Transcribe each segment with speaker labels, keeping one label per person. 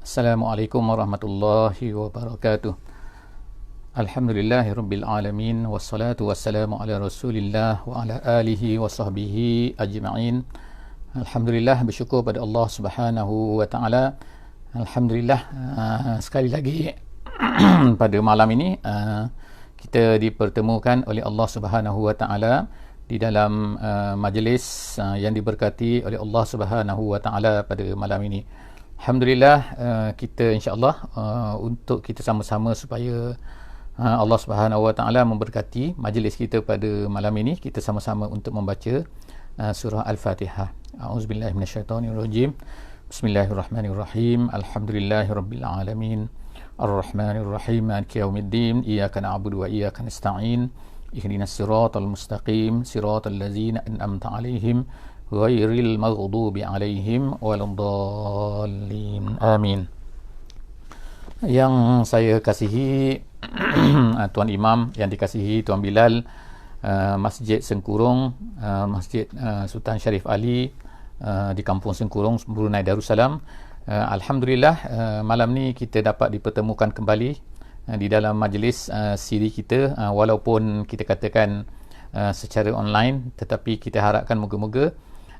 Speaker 1: Assalamualaikum warahmatullahi wabarakatuh. Alhamdulillahirabbil alamin wassalatu wassalamu ala Rasulillah wa ala alihi wa sahbihi ajma'in. Alhamdulillah, bersyukur pada Allah Subhanahu wa taala. Alhamdulillah, sekali lagi pada malam ini kita dipertemukan oleh Allah Subhanahu wa taala di dalam majlis yang diberkati oleh Allah Subhanahu wa taala pada malam ini. Alhamdulillah, kita insya-Allah untuk kita sama-sama supaya Allah Subhanahu wa taala memberkati majlis kita pada malam ini, kita sama-sama untuk membaca surah Al-Fatihah. A'udzubillahi minasyaitonirrajim. Bismillahirrahmanirrahim. Alhamdulillahirabbil alamin. Ar-Rahmanirrahim. Maliki yaumiddin. Iyyaka na'budu wa iyyaka nasta'in. Ihdinas siratal mustaqim. Siratal ladzina an'amta 'alaihim ghairil maghdubi 'alaihim waladdallin. Amin. Yang saya kasihi Tuan Imam, yang dikasihi Tuan Bilal, Masjid Sengkurung, Masjid Sultan Sharif Ali di Kampung Sengkurung, Brunei Darussalam. Alhamdulillah, malam ni kita dapat dipertemukan kembali di dalam majlis siri kita, walaupun kita katakan secara online, tetapi kita harapkan moga-moga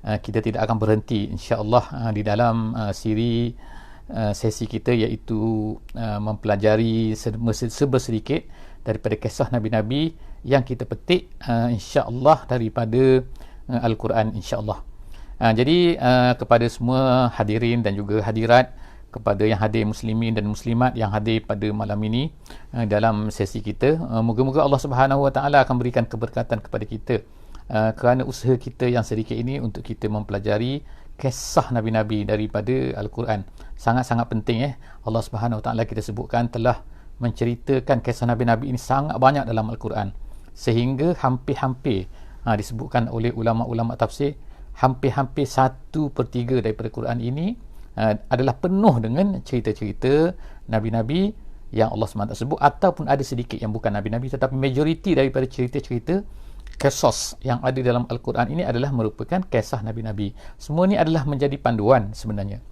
Speaker 1: kita tidak akan berhenti insya-Allah di dalam sesi kita, iaitu mempelajari sedikit daripada kisah Nabi-Nabi yang kita petik insya-Allah daripada Al-Quran insya-Allah. Jadi kepada semua hadirin dan juga hadirat, kepada yang hadir muslimin dan muslimat yang hadir pada malam ini dalam sesi kita, moga-moga Allah Subhanahu wa taala akan berikan keberkatan kepada kita kerana usaha kita yang sedikit ini untuk kita mempelajari kisah Nabi-Nabi daripada Al-Quran. Sangat-sangat penting. Allah Subhanahu wa taala kita sebutkan telah menceritakan kisah Nabi-Nabi ini sangat banyak dalam Al-Quran, sehingga hampir-hampir disebutkan oleh ulama-ulama tafsir, hampir-hampir 1/3 daripada Quran ini adalah penuh dengan cerita-cerita Nabi-Nabi yang Allah SWT sebut, ataupun ada sedikit yang bukan Nabi-Nabi, tetapi majoriti daripada cerita-cerita kisah yang ada dalam Al-Quran ini adalah merupakan kisah Nabi-Nabi. Semua ini adalah menjadi panduan sebenarnya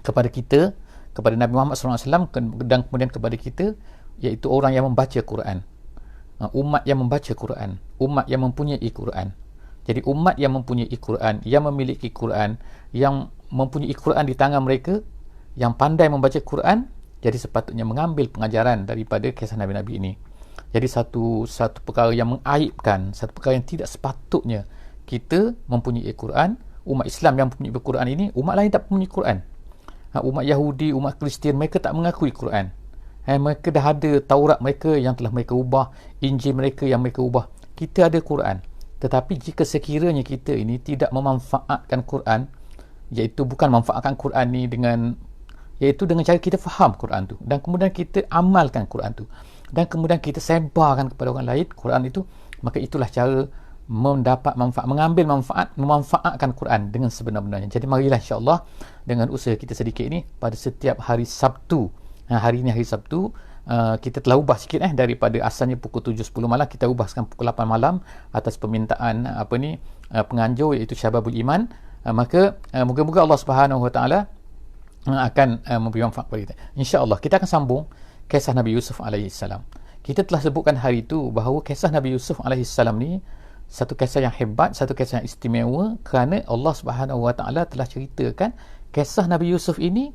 Speaker 1: kepada kita, kepada Nabi Muhammad SAW, dan kemudian kepada kita, iaitu orang yang membaca Quran, umat yang membaca Quran, umat yang mempunyai Quran. Jadi umat yang mempunyai Quran, yang memiliki Quran, yang mempunyai Quran di tangan mereka, yang pandai membaca Quran, jadi sepatutnya mengambil pengajaran daripada kisah Nabi-Nabi ini. Jadi satu perkara yang mengaibkan, satu perkara yang tidak sepatutnya kita mempunyai Quran. Umat Islam yang mempunyai Quran ini, umat lain tak mempunyai Quran. Umat Yahudi, umat Kristian, mereka tak mengakui Quran. Mereka dah ada Taurat mereka yang telah mereka ubah, Injil mereka yang mereka ubah. Kita ada Quran. Tetapi jika sekiranya kita ini tidak memanfaatkan Quran, iaitu bukan manfaatkan Quran ni dengan cara kita faham Quran tu, dan kemudian kita amalkan Quran tu, dan kemudian kita sebarkan kepada orang lain Quran itu, maka itulah cara mendapat manfaat, mengambil manfaat, memanfaatkan Quran dengan sebenar-benarnya. Jadi marilah insya-Allah dengan usaha kita sedikit ini, pada setiap hari Sabtu, hari ini hari Sabtu, kita telah ubah sikit daripada asalnya pukul 7.10 malam, kita ubah sekarang pukul 8 malam atas permintaan penganjur, iaitu Syababul Iman. Maka moga-moga Allah Subhanahu wa taala akan memberi manfaat kepada kita. InsyaAllah kita akan sambung kisah Nabi Yusuf AS. Kita telah sebutkan hari itu bahawa kisah Nabi Yusuf AS ni satu kisah yang hebat, satu kisah yang istimewa, kerana Allah Subhanahu wa taala telah ceritakan kisah Nabi Yusuf ini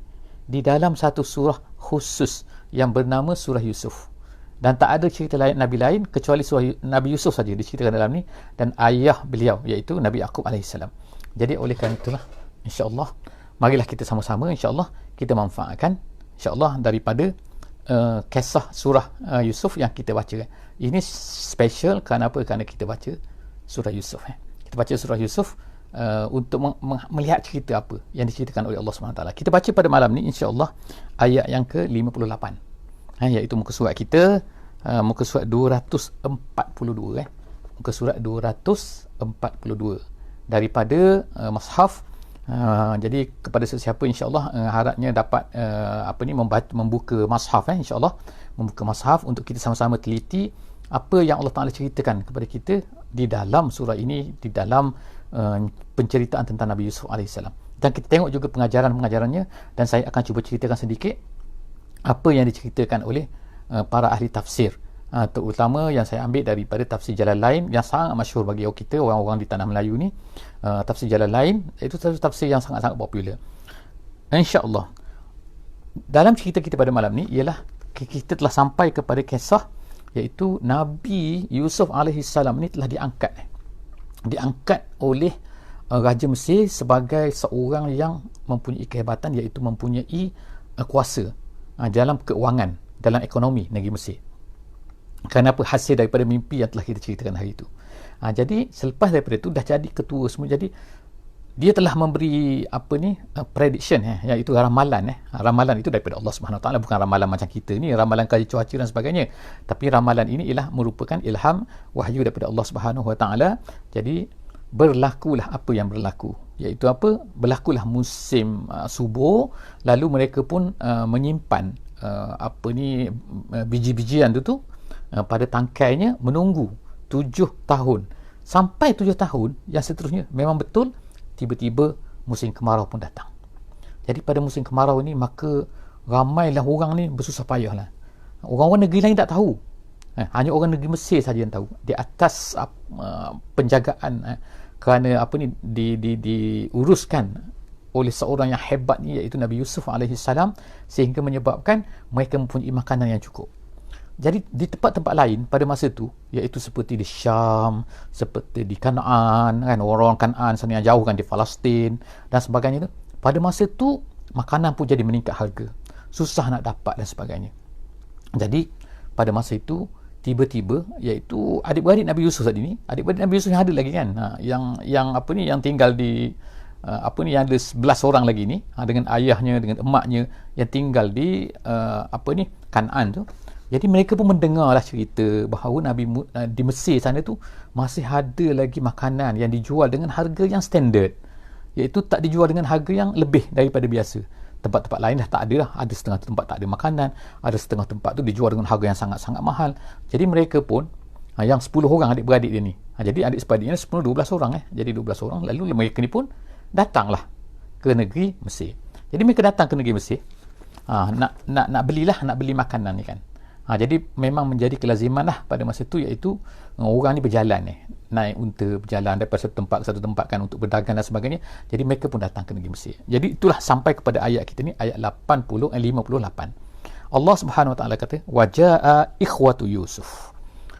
Speaker 1: di dalam satu surah khusus yang bernama surah Yusuf. Dan tak ada cerita lain Nabi lain kecuali surah Nabi Yusuf saja diceritakan dalam ni, dan ayah beliau iaitu Nabi Yaqub AS. Jadi oleh kerana itulah, insya-Allah marilah kita sama-sama insya-Allah kita manfaatkan insya-Allah daripada kisah surah Yusuf yang kita baca. Ini special kerana apa? Kerana kita baca surah Yusuf. Kita baca surah Yusuf untuk melihat cerita apa yang diceritakan oleh Allah SWT. Kita baca pada malam ni insya-Allah ayat yang ke-58, iaitu muka surat kita, muka surat 242, muka surat 242 daripada mushaf. Jadi kepada sesiapa insya-Allah harapnya dapat membuka mushaf, insya-Allah membuka mushaf untuk kita sama-sama teliti apa yang Allah Taala ceritakan kepada kita di dalam surah ini, di dalam penceritaan tentang Nabi Yusuf alaihissalam. Dan kita tengok juga pengajaran-pengajarannya, dan saya akan cuba ceritakan sedikit apa yang diceritakan oleh para ahli tafsir, terutama yang saya ambil daripada tafsir Jalalain yang sangat masyhur bagi kita orang-orang di tanah Melayu ni. Tafsir Jalalain itu satu tafsir yang sangat-sangat popular. InsyaAllah dalam cerita kita pada malam ni ialah kita telah sampai kepada kisah, iaitu Nabi Yusuf alaihissalam ni telah diangkat oleh Raja Mesir sebagai seorang yang mempunyai kehebatan, iaitu mempunyai kuasa dalam keuangan, dalam ekonomi negeri Mesir. Kenapa? Hasil daripada mimpi yang telah kita ceritakan hari itu. Jadi selepas daripada itu dah jadi ketua semua. Jadi dia telah memberi prediction, iaitu ramalan. Ramalan itu daripada Allah Subhanahu Wa Taala, bukan ramalan macam kita ni, ramalan kaji cuaca dan sebagainya. Tapi ramalan ini ialah merupakan ilham wahyu daripada Allah Subhanahu Wa Taala. Jadi berlakulah apa yang berlaku, iaitu berlakulah musim subur, lalu mereka pun menyimpan biji-bijian tu pada tangkainya, menunggu 7 tahun sampai 7 tahun yang seterusnya. Memang betul, tiba-tiba musim kemarau pun datang. Jadi pada musim kemarau ni, maka ramailah orang ni bersusah payah lah. Orang-orang negeri lain tak tahu, hanya orang negeri Mesir saja yang tahu. Di atas penjagaan kerana diuruskan oleh seorang yang hebat ni, iaitu Nabi Yusuf alaihissalam, sehingga menyebabkan mereka mempunyai makanan yang cukup. Jadi di tempat-tempat lain pada masa itu, iaitu seperti di Syam, seperti di Kanaan, kan, orang-orang Kanaan sana yang jauh kan, di Palestin dan sebagainya tu, pada masa itu makanan pun jadi meningkat harga, susah nak dapat dan sebagainya. Jadi pada masa itu tiba-tiba, iaitu adik-beradik Nabi Yusuf tadi ni, adik-beradik Nabi Yusuf yang ada lagi kan, yang tinggal di yang ada 11 orang lagi ni, dengan ayahnya, dengan emaknya yang tinggal di Kanaan tu. Jadi mereka pun mendengarlah cerita bahawa di Mesir sana tu masih ada lagi makanan yang dijual dengan harga yang standard, iaitu tak dijual dengan harga yang lebih daripada biasa. Tempat-tempat lain dah tak ada lah. Ada setengah tempat tak ada makanan, ada setengah tempat tu dijual dengan harga yang sangat-sangat mahal. Jadi mereka pun, yang 10 orang adik-beradik dia ni, jadi adik sepadiknya 10-12 orang, jadi 12 orang. Lalu mereka ni pun datanglah ke negeri Mesir. Jadi mereka datang ke negeri Mesir, nak beli makanan ni kan. Jadi memang menjadi kelaziman lah pada masa itu, iaitu orang ni berjalan naik unta, berjalan daripada satu tempat ke satu tempat kan, untuk berdagang dan sebagainya. Jadi mereka pun datang ke negeri Mesir. Jadi itulah sampai kepada ayat kita ni, ayat 58. Allah Subhanahu Wa Taala kata, waja'a ikhwatu Yusuf.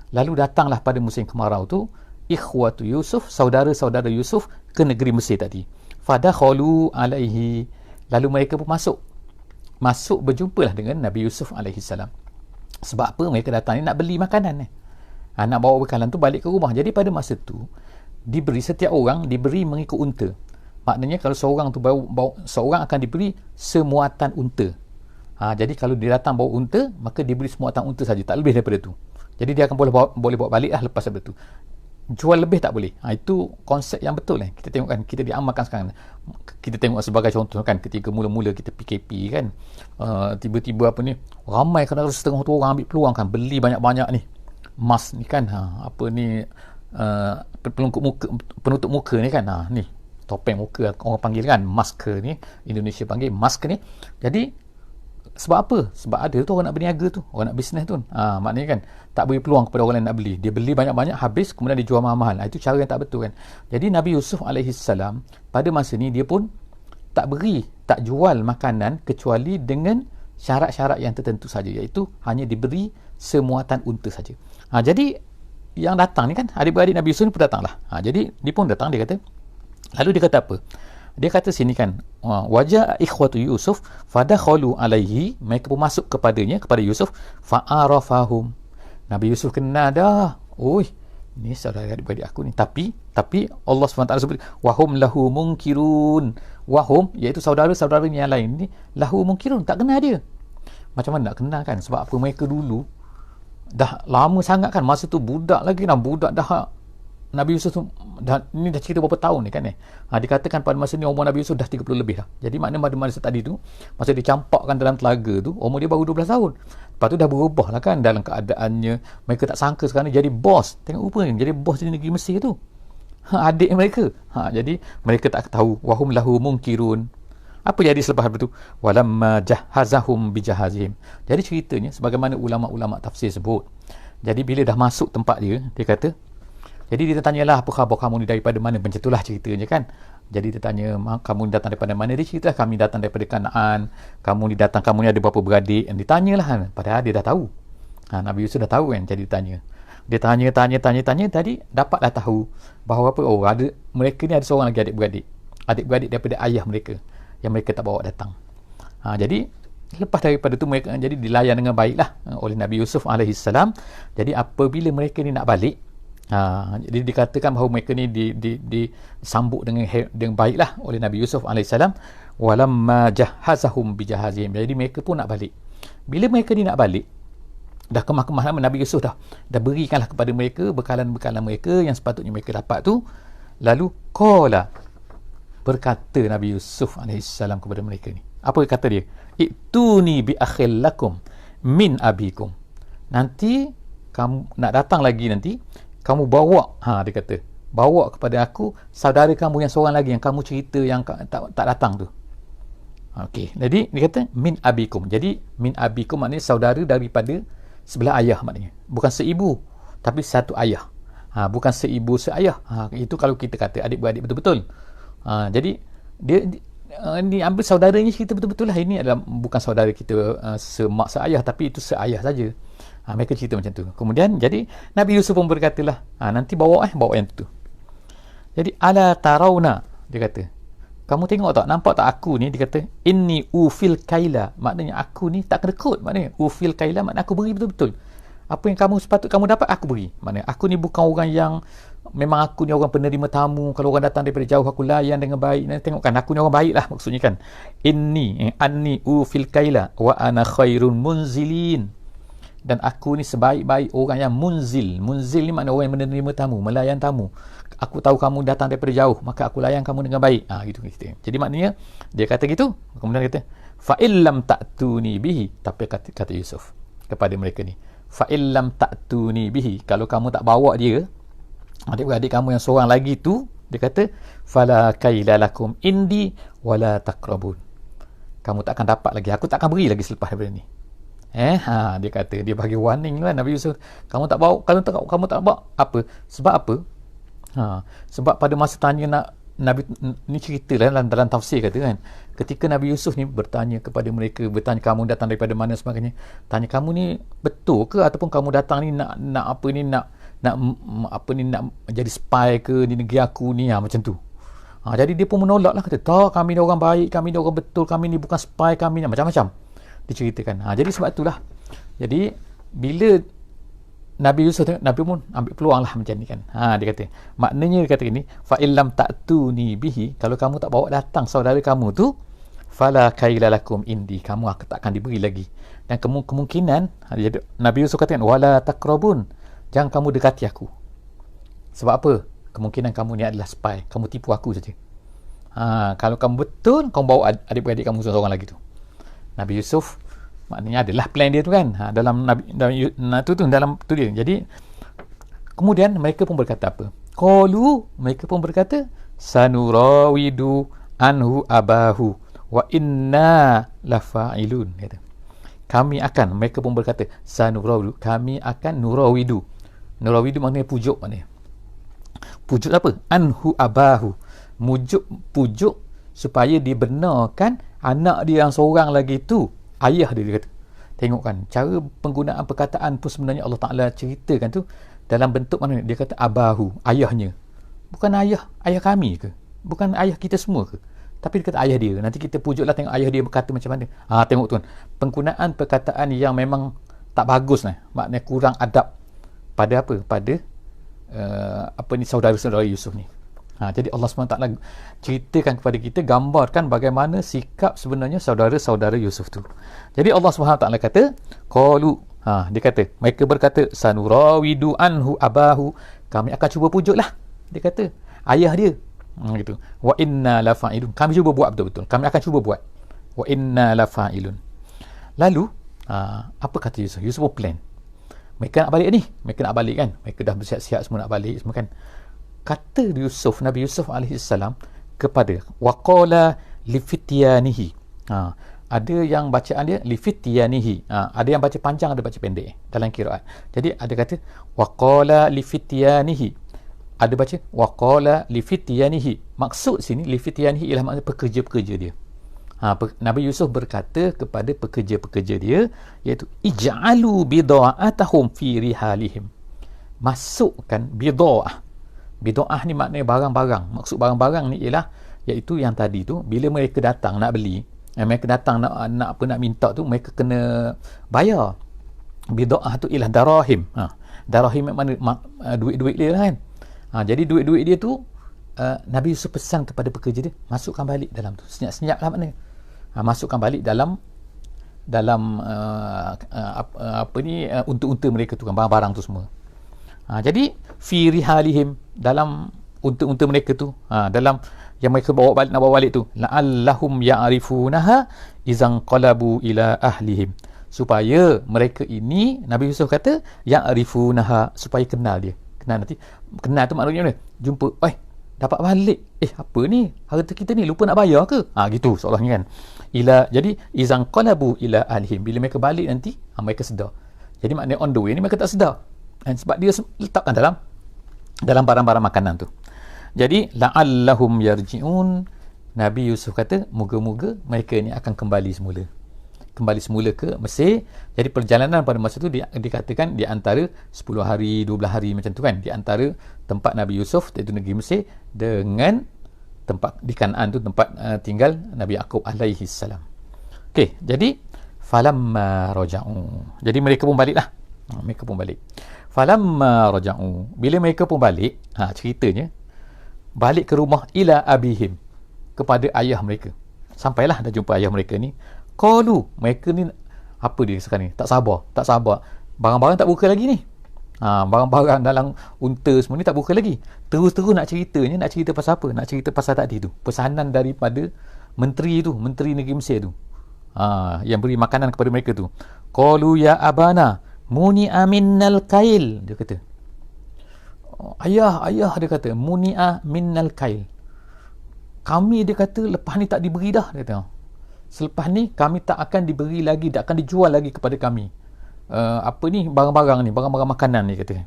Speaker 1: Lalu datanglah pada musim kemarau tu ikhwatu Yusuf, saudara-saudara Yusuf ke negeri Mesir tadi. Fadakhalu alaihi. Lalu mereka pun masuk berjumpalah dengan Nabi Yusuf alaihi salam. Sebab apa? Mereka datang ni nak beli makanan nak bawa bekalan tu balik ke rumah. Jadi pada masa tu setiap orang diberi mengikut unta. Maknanya kalau seorang tu seorang akan diberi semuatan unta. Jadi kalau dia datang bawa unta, maka diberi semuatan unta saja, tak lebih daripada tu. Jadi dia akan boleh bawa balik lah lepas daripada tu. Jual lebih tak boleh. Itu konsep yang betul kita tengok kan, kita diamalkan sekarang. Kita tengok sebagai contoh kan, ketika mula-mula kita PKP kan, tiba-tiba ramai kan, setengah tu orang ambil peluang kan, beli banyak-banyak ni mask ni kan, penutup muka ni kan, ni topeng muka orang panggil kan, masker ni, Indonesia panggil mask ni. Jadi sebab apa? Sebab ada tu orang nak berniaga tu, orang nak bisnes tu. Maknanya kan tak beri peluang kepada orang lain nak beli. Dia beli banyak-banyak, habis, kemudian dijual mahal-mahal. Itu cara yang tak betul kan. Jadi Nabi Yusuf alaihissalam pada masa ni dia pun tak jual makanan kecuali dengan syarat-syarat yang tertentu saja, iaitu hanya diberi semuatan unta saja. Jadi yang datang ni kan, adik-beradik Nabi Yusuf ni pun datanglah. Jadi dia pun datang, dia kata, lalu dia kata apa? Dia kata sini kan, wajah ikhwatu Yusuf fadakhalu alaihi, mereka pun masuk kepadanya, kepada Yusuf, fa'arafahum. Nabi Yusuf kenal dah, ni saudara adik-beradik aku ni. Tapi Allah SWT sebut wahum lahu munkirun. Wahum, iaitu saudara-saudara yang lain ni, lahu munkirun, tak kenal dia. Macam mana nak kenal kan? Sebab apa? Mereka dulu dah lama sangat kan, masa tu budak lagi dah, budak dah. Nabi Yusuf tu ini dah cerita berapa tahun ni kan dikatakan pada masa ni umur Nabi Yusuf dah 30 lebih dah. Jadi maknanya pada masa tadi tu, masa dicampakkan dalam telaga tu, umur dia baru 12 tahun. Lepas tu dah berubah lah kan dalam keadaannya. Mereka tak sangka sekarang ni jadi bos. Tengok rupa ni, jadi bos di negeri Mesir tu. adik mereka. Jadi mereka tak tahu. Wahum lahu munkirun. Apa jadi selepas itu? Walamma jahazahum bijahazihim. Jadi ceritanya sebagaimana ulama-ulama tafsir sebut. Jadi bila dah masuk tempat dia kata, jadi dia tanyalah, apa khabar kamu ni daripada mana? Macam itulah ceritanya kan. Jadi dia tanya, kamu ni datang daripada mana? Dia cerita, kami datang daripada Kanaan. Kamu ni ada berapa beradik? Dan ditanyalah kan. Padahal dia dah tahu. Nabi Yusuf dah tahu kan. Jadi dia tanya. Dia tanya. Tadi dapatlah tahu bahawa apa? Oh, mereka ni ada seorang lagi adik-beradik. Adik-beradik daripada ayah mereka. Yang mereka tak bawa datang. Jadi lepas daripada tu mereka jadi dilayan dengan baiklah oleh Nabi Yusuf alaihissalam. Jadi apabila mereka ni nak balik, jadi dikatakan bahawa mereka ni disambut dengan baiklah oleh Nabi Yusuf alaihissalam. Walamma jahazahum bijahazihim. Jadi mereka pun nak balik. Bila mereka ni nak balik, dah kemah-kemah nama Nabi Yusuf dah berikanlah kepada mereka bekalan-bekalan mereka yang sepatutnya mereka dapat tu. Lalu berkata Nabi Yusuf alaihissalam kepada mereka ni. Apa kata dia? Ituni bi akhil lakum min abikum. Nanti kamu nak datang lagi nanti, kamu bawa, dia kata, bawa kepada aku saudara kamu yang seorang lagi yang kamu cerita yang tak datang tu. Okey, jadi dia kata min abikum. Jadi min abikum maknanya saudara daripada sebelah ayah maknanya. Bukan seibu, tapi satu ayah. Bukan seibu seayah. Itu kalau kita kata adik-beradik betul-betul. Jadi dia ni ambil saudaranya cerita betul-betul lah. Ini adalah bukan saudara kita semak seayah, tapi itu seayah saja. Mereka cerita macam tu. Kemudian jadi Nabi Yusuf pun berkatalah, nanti bawa yang tu. Jadi ala tarawna, dia kata, kamu tengok tak, nampak tak aku ni? Dia kata, inni ufil kaila, maknanya aku ni tak kedekut. Maknanya ufil kaila maknanya aku beri betul-betul. Apa yang kamu dapat, aku beri. Maknanya aku ni bukan orang yang, memang aku ni orang penerima tamu. Kalau orang datang daripada jauh, aku layan dengan baik. Tengokkan, aku ni orang baik lah maksudnya kan. Anni ufil kaila wa ana khairun munzilin. Dan aku ni sebaik-baik orang yang munzil. Munzil ni makna orang yang menerima tamu, melayan tamu. Aku tahu kamu datang daripada jauh, maka aku layan kamu dengan baik. Gitu. Jadi maknanya dia kata gitu. Kemudian dia kata, fa illam ta'tuni bihi. Tapi kata Yusuf kepada mereka ni, fa illam ta'tuni bihi, kalau kamu tak bawa dia, adik-beradik kamu yang seorang lagi tu, dia kata, fala kaila lakum indi wala taqrabun. Kamu tak akan dapat lagi, aku tak akan beri lagi selepas daripada ni. Dia kata, dia bagi warning lah Nabi Yusuf. Kamu tak bawa, kamu tak bawa apa? Sebab apa? Sebab pada masa tanya Nabi ni cerita dalam tafsir kata kan, ketika Nabi Yusuf ni bertanya kepada mereka, bertanya kamu datang daripada mana sebagainya, tanya kamu ni betul ke, ataupun kamu datang ni nak jadi spy ke di negeri aku ni, macam tu. Jadi dia pun menolak lah, kata, tak, kami ni orang baik, kami ni orang betul, kami ni bukan spy, kami ni macam-macam diceritakan. Jadi sebab itulah, jadi bila Nabi Yusuf tengok, Nabi pun ambil peluang lah macam ni kan. Dia kata, maknanya dia kata gini, fa illam ta'tuni bihi, kalau kamu tak bawa datang saudara kamu tu, fala kaila lakum indi, kamu tak akan diberi lagi. Dan kemungkinan, Nabi Yusuf katakan, wala taqrabun, jangan kamu dekati aku. Sebab apa? Kemungkinan kamu ni adalah spy, kamu tipu aku saja. Kalau kamu betul, kamu bawa adik-beradik kamu seorang lagi tu. Nabi Yusuf maknanya adalah plan dia tu kan, dalam tu dia. Jadi kemudian mereka pun berkata apa? Mereka pun berkata, sanurawidu anhu abahu wa inna lafa'ilun, kata. Mereka pun berkata, sanurawidu, kami akan nurawidu maknanya pujuk, maknanya pujuk apa? Anhu abahu, pujuk supaya dibenarkan anak dia yang seorang lagi tu ayah dia kata. Tengok kan, cara penggunaan perkataan pun sebenarnya Allah Ta'ala ceritakan tu dalam bentuk mana? Dia kata abahu, ayahnya. Bukan ayah kami ke? Bukan ayah kita semua ke? Tapi dia kata ayah dia. Nanti kita pujuklah tengok ayah dia berkata macam mana. Tengok tuan, penggunaan perkataan yang memang tak bagus lah. Maknanya kurang adab pada apa? Pada saudara-saudara Yusuf ni. Jadi Allah SWT ceritakan kepada kita, gambarkan bagaimana sikap sebenarnya saudara-saudara Yusuf tu. Jadi Allah SWT kata, dia kata, mereka berkata, sanurawidu anhu abahu, kami akan cuba pujuklah, dia kata, ayah dia. Gitu. Wa inna lafa'ilun, kami cuba buat betul-betul, kami akan cuba buat. Wa inna lafa'ilun. Lalu apa kata Yusuf? Yusuf pun plan. Mereka nak balik ni, mereka nak balik kan, mereka dah bersiap-siap semua nak balik semua kan. kata Nabi Yusuf alaihissalam kepada waqala lifityanihi. Ada yang bacaan dia lifityanihi. Ada yang baca panjang, ada baca pendek dalam qiraat. Jadi ada kata waqala lifityanihi. Ada baca waqala lifityanihi. Maksud sini lifityanihi ialah makna pekerja-pekerja dia. Nabi Yusuf berkata kepada pekerja-pekerja dia, iaitu ij'alu bida'atahum fi rihalihim. Masukkan bida'ah. Bida'ah ni maknanya barang-barang. Maksud barang-barang ni ialah iaitu yang tadi tu, bila mereka datang nak beli, mereka datang nak minta tu, mereka kena bayar. Bida'ah tu ialah darahim. Darahim mana duit-duit dia lah kan. Jadi duit-duit dia tu Nabi Yusuf pesan kepada pekerja dia, masukkan balik dalam tu. Senyap-senyap lah maknanya. Masukkan balik dalam unta-unta mereka tu kan, barang-barang tu semua. Jadi fi rihalihim, dalam unta-unta mereka tu, dalam yang mereka nak bawa balik tu, la'allahum ya'rifunaha idzan qalabu ila ahlihim, supaya mereka ini, Nabi Yusuf kata ya'rifunaha, supaya kenal dia. Kenal tu maknanya jumpa, dapat balik, apa ni, harta kita ni lupa nak bayar ke, gitu seolah-olahnya kan. Jadi idzan qalabu ila ahlihim, bila mereka balik nanti, mereka sedar. Jadi maknanya on the way ni mereka tak sedar, sebab dia letakkan dalam barang-barang makanan tu. Jadi la'allahum yarji'un, Nabi Yusuf kata moga-moga mereka ni akan kembali semula ke Mesir. Jadi perjalanan pada masa tu dikatakan di antara 10 hari 12 hari macam tu kan, di antara tempat Nabi Yusuf iaitu negeri Mesir dengan tempat di Kanaan tu, tempat tinggal Nabi Yaqub alaihi salam. Okey, jadi falamma raja'u, jadi mereka pun baliklah. Mereka pun balik. Falamma raja'u, bila mereka pun balik, ceritanya balik ke rumah ila abihim, kepada ayah mereka. Sampailah dah jumpa ayah mereka ni. Qalu, mereka ni apa dia sekarang ni? Tak sabar. Barang-barang tak buka lagi ni. Barang-barang dalam unta semua ni tak buka lagi. Terus-terus nak cerita pasal apa? Nak cerita pasal tadi tu, pesanan daripada menteri negeri Mesir tu. Yang beri makanan kepada mereka tu. Qalu ya abana muni'a minnal kail, dia kata. Ayah dia kata muni'a minnal kail. Kami, dia kata, lepas ni tak diberi dah, dia kata. Selepas ni kami tak akan diberi lagi, tak akan dijual lagi kepada kami barang-barang makanan ni, kata.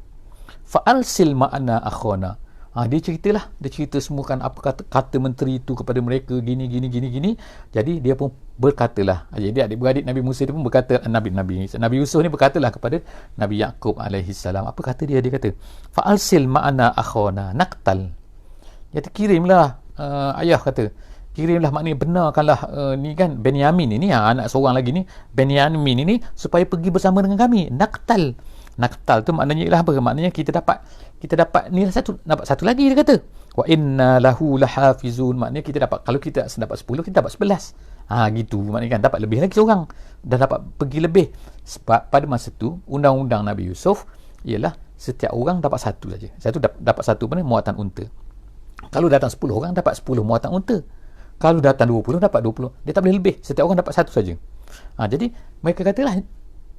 Speaker 1: Fa'alsil ma'ana akhona. Dia cerita semua kan apa kata menteri tu kepada mereka, gini. Jadi dia pun berkatalah, jadi adik-beradik Nabi Musa dia pun berkata, Nabi Yusuf ni berkatalah kepada Nabi Yaqub alaihi salam. Apa kata dia kata fa'alsil ma'ana akhona naqtal. Dia kirimlah, ayah kata kirimlah, maknanya benarkanlah ni kan Benyamin ini, anak seorang lagi ni Benyamin ini, supaya pergi bersama dengan kami. Naqtal tu maknanya ialah apa? Maknanya kita dapat ni dapat satu lagi, dia kata wa inna lahu lahafizun, maknanya kita dapat, kalau kita dapat 10 kita dapat 11, gitu maknanya kan, dapat lebih lagi seorang, dah dapat pergi lebih. Sebab pada masa tu undang-undang Nabi Yusuf ialah setiap orang dapat satu saja. Dapat satu muatan unta. Kalau datang 10 orang dapat 10 muatan unta. Kalau datang 20 dapat 20. Dia tak boleh lebih. Setiap orang dapat satu saja. Jadi mereka katalah,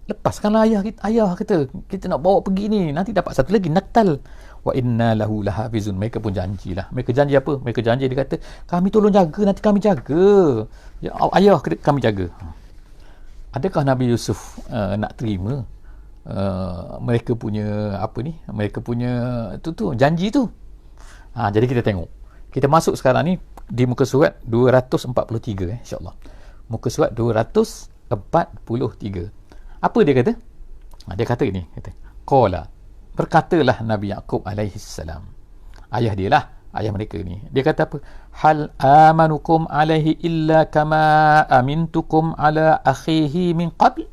Speaker 1: lepaskanlah ayah kata, kita nak bawa pergi ni, nanti dapat satu lagi, naqtal. Wa inna lahu lahafizun. Mereka pun janjilah. Mereka janji apa? Mereka janji, dia kata, kami tolong jaga, nanti kami jaga. Ya, ayah kami jaga. Adakah Nabi Yusuf nak terima mereka punya mereka punya tu janji tu? Jadi kita tengok. Kita masuk sekarang ni di muka surat 243, insya-Allah. Muka surat 243. Apa dia kata? Dia kata ini, qala, berkatalah Nabi Yaqub alaihi salam. Ayah dia lah, ayah mereka ni. Dia kata apa? Hal amanukum alaihi illa kama amintukum ala akhihi min qabl.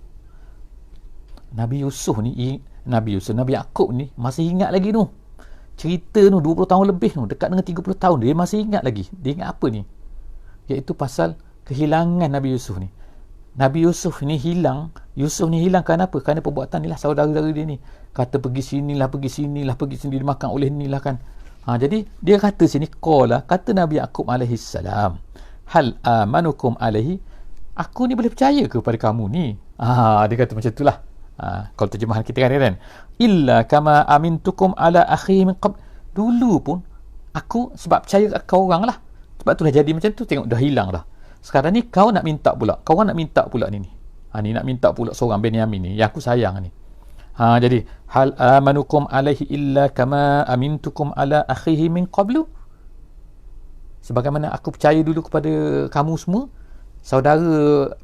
Speaker 1: Nabi Yaqub ni masih ingat lagi tu. Cerita tu 20 tahun lebih tu, dekat dengan 30 tahun dia masih ingat lagi. Dia ingat apa ni? Iaitu pasal kehilangan Nabi Yusuf ni. Nabi Yusuf ni hilang kerana apa? Kerana perbuatan ni lah saudara-saudara dia ni. Kata pergi sini dimakan oleh ni lah kan. Jadi dia kata sini, qala, kata Nabi Yaqub alaihi salam, hal amanukum alaihi, aku ni boleh percaya ke kepada kamu ni? Dia kata macam itulah. Kalau terjemahan kita kan, illa kama amintukum ala akhi min qabl. Dulu pun Aku sebab percaya kat kau orang lah, sebab tu dah jadi macam tu, tengok dah hilang dah. Sekarang ni kau nak minta pula, kau nak minta pula ni. Ni nak minta pula seorang Benyamin ni yang aku sayang ni. Jadi hal amanukum alaihi illa kama amintukum ala akhihi min qablu. Sebagaimana aku percaya dulu kepada kamu semua, saudara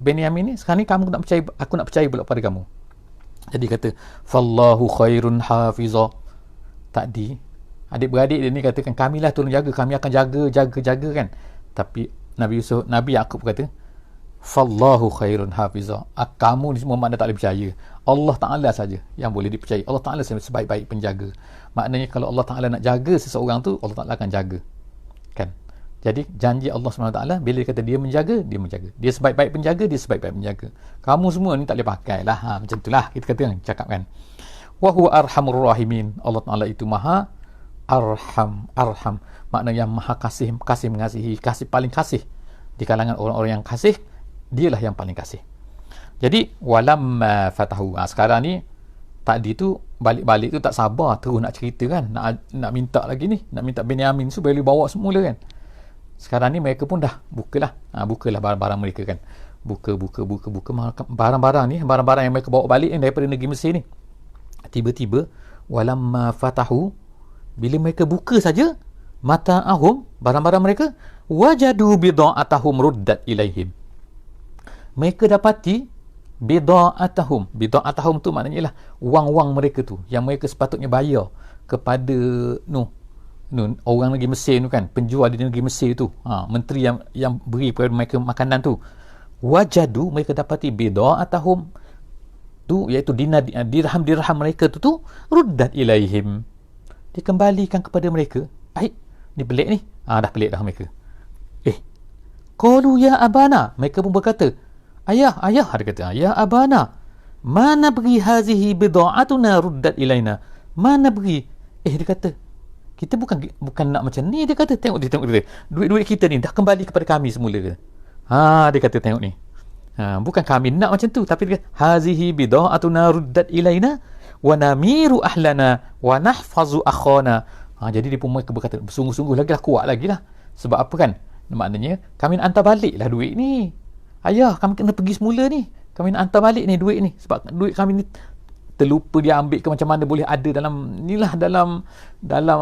Speaker 1: Benyamin ni, sekarang ni kamu nak percaya, aku nak percaya pula pada kamu. Jadi kata fallahu khairun hafiza. Tadi adik-beradik dia ni katakan, kamilah tolong jaga, kami akan jaga kan. Tapi Nabi Yaqub kata fallahu khairun hafiza. Kamu ni semua makna tak boleh percaya. Allah Ta'ala saja yang boleh dipercayai. Allah Ta'ala sebaik-baik penjaga. Maknanya kalau Allah Ta'ala nak jaga seseorang tu, Allah Ta'ala akan jaga kan. Jadi janji Allah SWT, bila dia kata dia menjaga, dia menjaga. Dia sebaik-baik penjaga, dia sebaik-baik penjaga. Kamu semua ni tak boleh pakai lah. Macam itulah kita kata, cakap kan. Wa huwa arhamur rahimin. Allah Ta'ala itu maha arham. Maknanya yang maha kasih mengasihi, paling kasih. Di kalangan orang-orang yang kasih, dialah yang paling kasih. Jadi walamma fatahu. Sekarang ni tadi tu balik-balik tu tak sabar terus nak cerita kan, nak minta lagi ni, nak minta Benyamin tu boleh bawa semula kan. Sekarang ni mereka pun dah bukalah barang-barang mereka kan. Buka barang-barang ni, barang-barang yang mereka bawa balik ni daripada negeri Mesir ni. Tiba-tiba walamma fatahu, bila mereka buka saja mata'ahum, barang-barang mereka, wajadu bida'atahum ruddat ilaihim. Mereka dapati bida'atahum tu maknanya ialah wang-wang mereka tu yang mereka sepatutnya bayar kepada orang negeri Mesir tu kan, penjual di negeri Mesir tu, menteri yang beri kepada mereka makanan tu. Wajadu, mereka dapati bida'atahum tu, iaitu dirham mereka tu ruddat ilaihim, dikembalikan kepada mereka. Ni pelik ni. Dah pelik dah mereka. Qalu ya abana, mereka pun berkata, ayah, dia kata, ya abana, mana beri hazihi bida'atuna ruddat ilaina, mana beri. Dia kata, kita bukan nak macam ni. Dia kata, tengok dia, duit-duit kita ni dah kembali kepada kami semula ke. Dia kata, tengok ni, bukan kami nak macam tu, tapi dia kata, hazihi bida'atuna ruddat ilaina wa namiru ahlana wa nahfazu akhana. Jadi dia pun mereka berkata, bersungguh-sungguh lagi lah, kuat lagi lah. Sebab apa kan, maknanya kami nak hantar balik lah duit ni. Ayah, kami kena pergi semula ni, kami nak hantar balik ni duit ni, sebab duit kami ni terlupa dia ambil ke macam mana boleh ada dalam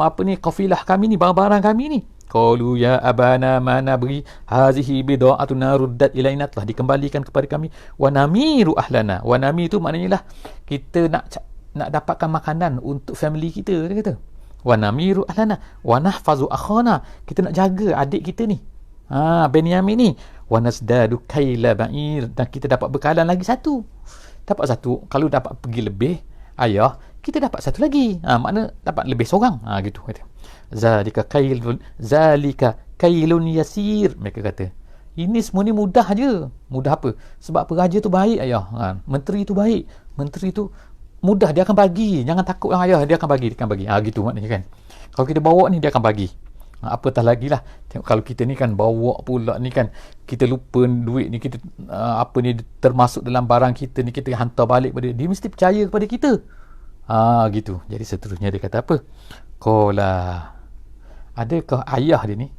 Speaker 1: apa ni, kafilah kami ni, barang-barang kami ni. Qalu ya abana mana beri hazihi bida'atuna ruddat ilaina, telah dikembalikan kepada kami. Wa namiru ahlana, wa nami tu maknanya lah kita nak dapatkan makanan untuk family kita, dia kata. Wa namiru ahlana wa nahfazu akhana, kita nak jaga adik kita ni, Benyamin ni. Wa nasdadu kaila ba'ir, dan kita dapat bekalan lagi satu. Dapat satu, kalau dapat pergi lebih, ayah, kita dapat satu lagi. Makna dapat lebih seorang. Gitu kata. Zalika kailun yasir, mereka kata. Ini semua ni mudah je. Mudah apa? Sebab peraja tu baik, ayah. Menteri tu baik. Menteri tu mudah, dia akan bagi. Jangan takut ayah, dia akan bagi. Gitu maknanya kan. Kalau kita bawa ni, dia akan bagi. Apatah lagi lah, tengok kalau kita ni kan bawa pula ni kan, kita lupa duit ni, kita ni termasuk dalam barang kita ni, kita hantar balik pada dia, mesti percaya kepada kita. Gitu. Jadi seterusnya dia kata apa? Qala, adakah ayah dia ni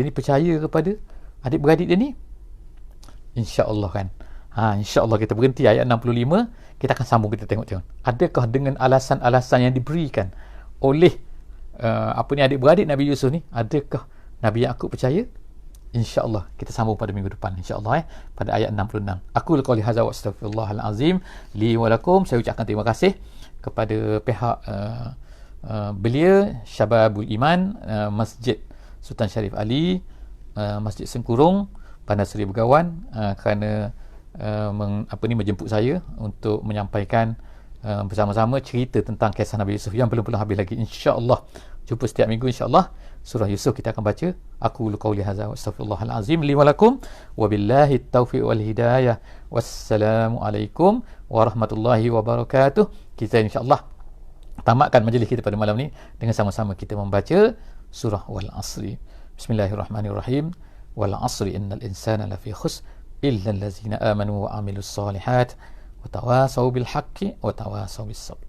Speaker 1: percaya kepada adik-beradik dia ni? InsyaAllah kan. InsyaAllah kita berhenti ayat 65, kita akan sambung, kita tengok. Adakah dengan alasan-alasan yang diberikan oleh adik-beradik Nabi Yusuf ni, adakah Nabi Yaqub percaya? InsyaAllah kita sambung pada minggu depan, insyaAllah pada ayat 66. Aku qouli hadza wa astaghfirullahal azim li wa lakum. Saya ucapkan terima kasih kepada pihak belia Syababul Iman, Masjid Sultan Syarif Ali, Masjid Sengkurung, Bandar Seri Begawan, kerana menjemput saya untuk menyampaikan bersama-sama cerita tentang kisah Nabi Yusuf yang belum habis lagi. InsyaAllah jumpa setiap minggu, insyaAllah surah Yusuf kita akan baca. Aku qouli hadza wa astaghfirullahal azim li wa lakum wa billahi taufiq wal hidayah. Wassalamualaikum warahmatullahi wabarakatuh. Kita insyaAllah tamatkan majlis kita pada malam ni dengan sama-sama kita membaca surah Wal Asri. Bismillahirrahmanirrahim. Wal asri innal insana lafi khusr illa allazina amanu wa amilus solihat wa tawasaw bil haqqi wa tawasaw bis sabr.